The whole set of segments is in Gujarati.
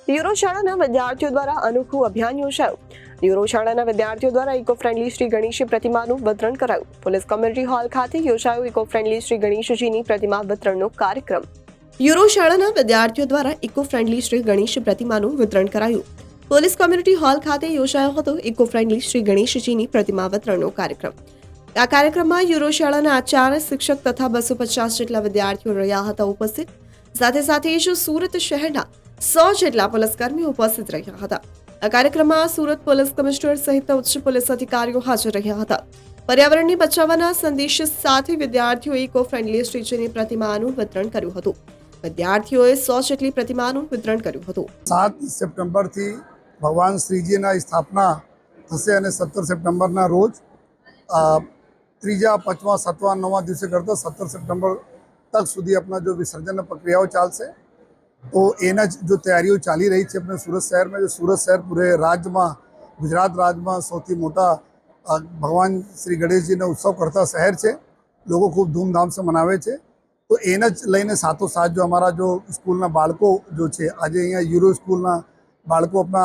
યુરો શાળાના વિદ્યાર્થીઓ દ્વારા અનોખું અભિયાન યોજાયું. યુરો શાળાના વિદ્યાર્થીઓ દ્વારા ઇકો ફ્રેન્ડલી શ્રી ગણેશ પ્રતિમાનું વિતરણ કરાયું. પોલીસ કોમ્યુનિટી હોલ ખાતે યોજાયો ઇકો ફ્રેન્ડલી શ્રી ગણેશજીની પ્રતિમા વિતરણનો કાર્યક્રમ. યુરો શાળાના વિદ્યાર્થીઓ દ્વારા ઇકો ફ્રેન્ડલી શ્રી ગણેશ પ્રતિમાનું વિતરણ કરાયું. પોલીસ કોમ્યુનિટી હોલ ખાતે યોજાયો હતો ઇકો ફ્રેન્ડલી શ્રી ગણેશજીની પ્રતિમા વિતરણનો કાર્યક્રમ. આ કાર્યક્રમમાં યુરો શાળાના આચાર્ય, શિક્ષક તથા 250 જેટલા વિદ્યાર્થીઓ રહ્યા હતા ઉપસ્થિત. સાથે જ સુરત શહેરના 100 જેટલા પોલીસકર્મીઓ ઉપસ્થિત રહ્યા હતા. આ કાર્યક્રમમાં સુરત પોલીસ કમિશનર સહિત ઉચ્ચ પોલીસ અધિકારીઓ હાજર રહ્યા હતા. પર્યાવરણને બચાવવાના સંદેશ સાથે વિદ્યાર્થીઓએ ઇકો ફ્રેન્ડલી શ્રીજીની પ્રતિમાનું વિતરણ કર્યું હતું. વિદ્યાર્થીઓએ 100 જેટલી પ્રતિમાનું વિતરણ કર્યું હતું. 7 સપ્ટેમ્બરથી ભગવાન શ્રીજીના સ્થાપના થશે અને 17 સપ્ટેમ્બરના રોજ ત્રીજા, પાંચમા, સાતમા, નવમા દિવસે કરતા 17 સપ્ટેમ્બર तक સુધી अपना जो विसर्जन प्रक्रियाओं ચાલશે. तो एना जो तैयारीओ चाली रही है अपने सूरत शहर में, जो सूरत शहर पूरे राज्य में, गुजरात राज्य में सौथी मोटा भगवान श्री गणेश जी ने उत्सव करता शहर है. लोग खूब धूमधाम से मनावे छे. तो एना ज लईने साथों साथ जो हमारा जो स्कूलना बाळको जो है आज अहींया यूरो स्कूलना बाळको अपना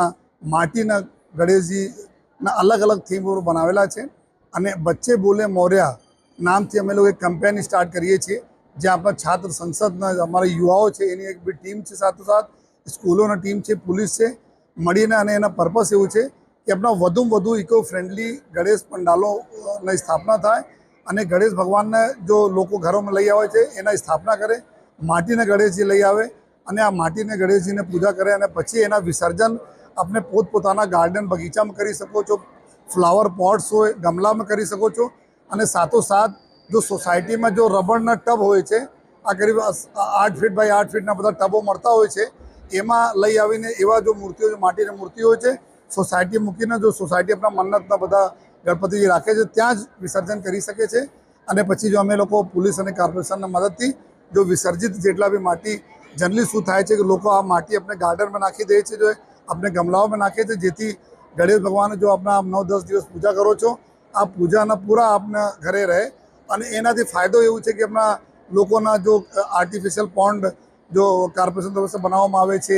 माटीना गणेशजीना अलग अलग थीम पर बनावेला है. अने बच्चे बोले मोरया नामथी अमे लोग एक कैम्पेन स्टार्ट करीए छीए, ज्यां अपना छात्र संसदना अमरा युवाओं है एनी एक बी टीम है, साथोसाथ स्कूलों टीम है, पुलिस है, मळीने अने एना पर्पस एवुं छे कि अपना वधुमां वधु इको फ्रेंडली गणेश पंडालों ने स्थापना थाय अने गणेश भगवान ने जो लोग घरों में लई आवे छे एना स्थापना करे, माटीने गणेशजी लई आवे अने आ माटीने गणेशजी ने पूजा करे अने पछी एना विसर्जन अपने पोतपोताना गार्डन बगीचा में करी सको छो, फ्लावर पॉट्स हो गमला में करी सको छो. अने साथोसाथ जो सोसायटी में जो रबड़ना टब होय छे, आ करीब 8 फीट बाय 8 फीटना बधा टबो मळता होय छे, एमां लई आवीने एवा जो मूर्तिओ, जो माटीनी मूर्ति होय छे, सोसायटी मूकीने जो सोसायटी अपना मन्नतना बधा गणपतिजी राखे छे त्यां ज विसर्जन करी सके छे. अने पछी जो अमे लोको पुलिस अने कॉर्पोरेशनना मददथी जो विसर्जित जेटला बी माटी जनरली शुं थाय छे कि लोको आ माटी अपने गार्डन में नाखी दे छे, जो अपने गमलाओं में नाखे छे, जेथी गणेश भगवान जो अपना 9-10 दिवस पूजा करो छो आ पूजाना पूरा आपने घरे रहे. અને એનાથી ફાયદો એવું છે કે આપણા લોકોના જો આર્ટિફિશિયલ પોન્ડ જો કોર્પોરેશન તરફથી બનાવવામાં આવે છે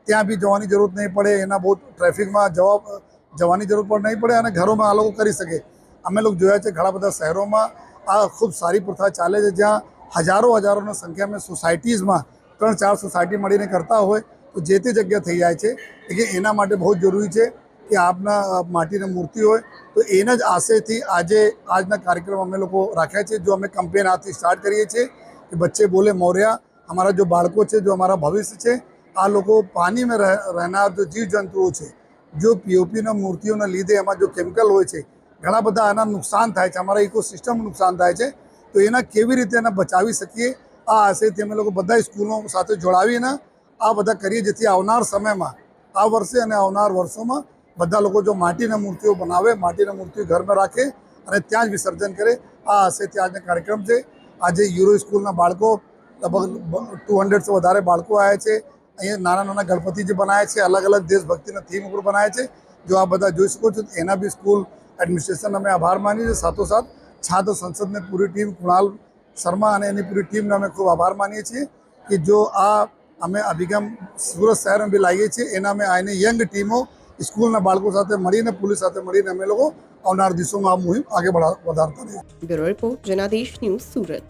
ત્યાં બી જવાની જરૂર નહીં પડે, એના બહુ ટ્રાફિકમાં જવાની જરૂર પણ નહીં પડે અને ઘરોમાં આ લોકો કરી શકે. અમે લોકો જોયા છે ઘણા બધા શહેરોમાં આ ખૂબ સારી પ્રથા ચાલે છે, જ્યાં હજારોની સંખ્યામાં સોસાયટીઝમાં 3-4 સોસાયટી મળીને કરતા હોય તો જે તે જગ્યા થઈ જાય છે. એટલે એના માટે બહુ જરૂરી છે कि आपना माटीनी मूर्ति हो तो एना ज आशयथी आजना कार्यक्रम अमे लोग राख्या है, जो अमे कैम्पेन आज स्टार्ट करीए छे कि बच्चे बोले मोरया. हमारा जो बाळको है, जो हमारा भविष्य है, आ लोग पानी में रहनार जो जीव जंतुओं है, जो पीओपीना मूर्तिओं लीधे एमां जो केमिकल होय छे घणा बधा आना नुकसान थाय छे, हमारा इकोसिस्टम नुकसान थाय छे. तो एना केवी रीते एना बचावी सकीए आ आशयथी अमे लोग बधा स्कूलों साथे जोड़ावीने आ बधा करीए, जेथी आवनार समयमां आ वर्षे अने आवनार वर्षोमां બધા લોકો जो માટીની મૂર્તિઓ બનાવે, માટીની મૂર્તિઓ ઘરમાં રાખે અને ત્યાં જ વિસર્જન કરે. આ આશયથી આજનો કાર્યક્રમ છે. આજે યુરો સ્કૂલના બાળકો લગભગ 200 વધારે બાળકો આવ્યા છે. અહીંયા નાના ગણપતિ જે બનાવ્યા છે, અલગ અલગ દેશભક્તિના થીમ ઉપર બનાવ્યા છે. જો આ બધા જોઈ શકો છો એના બી સ્કૂલ એડમિનિસ્ટ્રેશન અમે આભાર માનીએ છીએ. સાથોસાથ છાત્ર સંસદની પૂરી ટીમ, કુણાલ શર્મા અને એની પૂરી ટીમને અમે ખૂબ આભાર માનીએ છીએ કે જો આ અમે અભિગમ સુરત શહેરમાં બી લાવીએ છીએ. એના અમે આને યંગ ટીમો स्कूलना बाळको साथे मळीने, पुलिस साथे मळीने अमे लोको आवनार दिवसोमां आ मुहिम आगे વધારતા રહીએ. Bureau report, Janadesh news, Surat.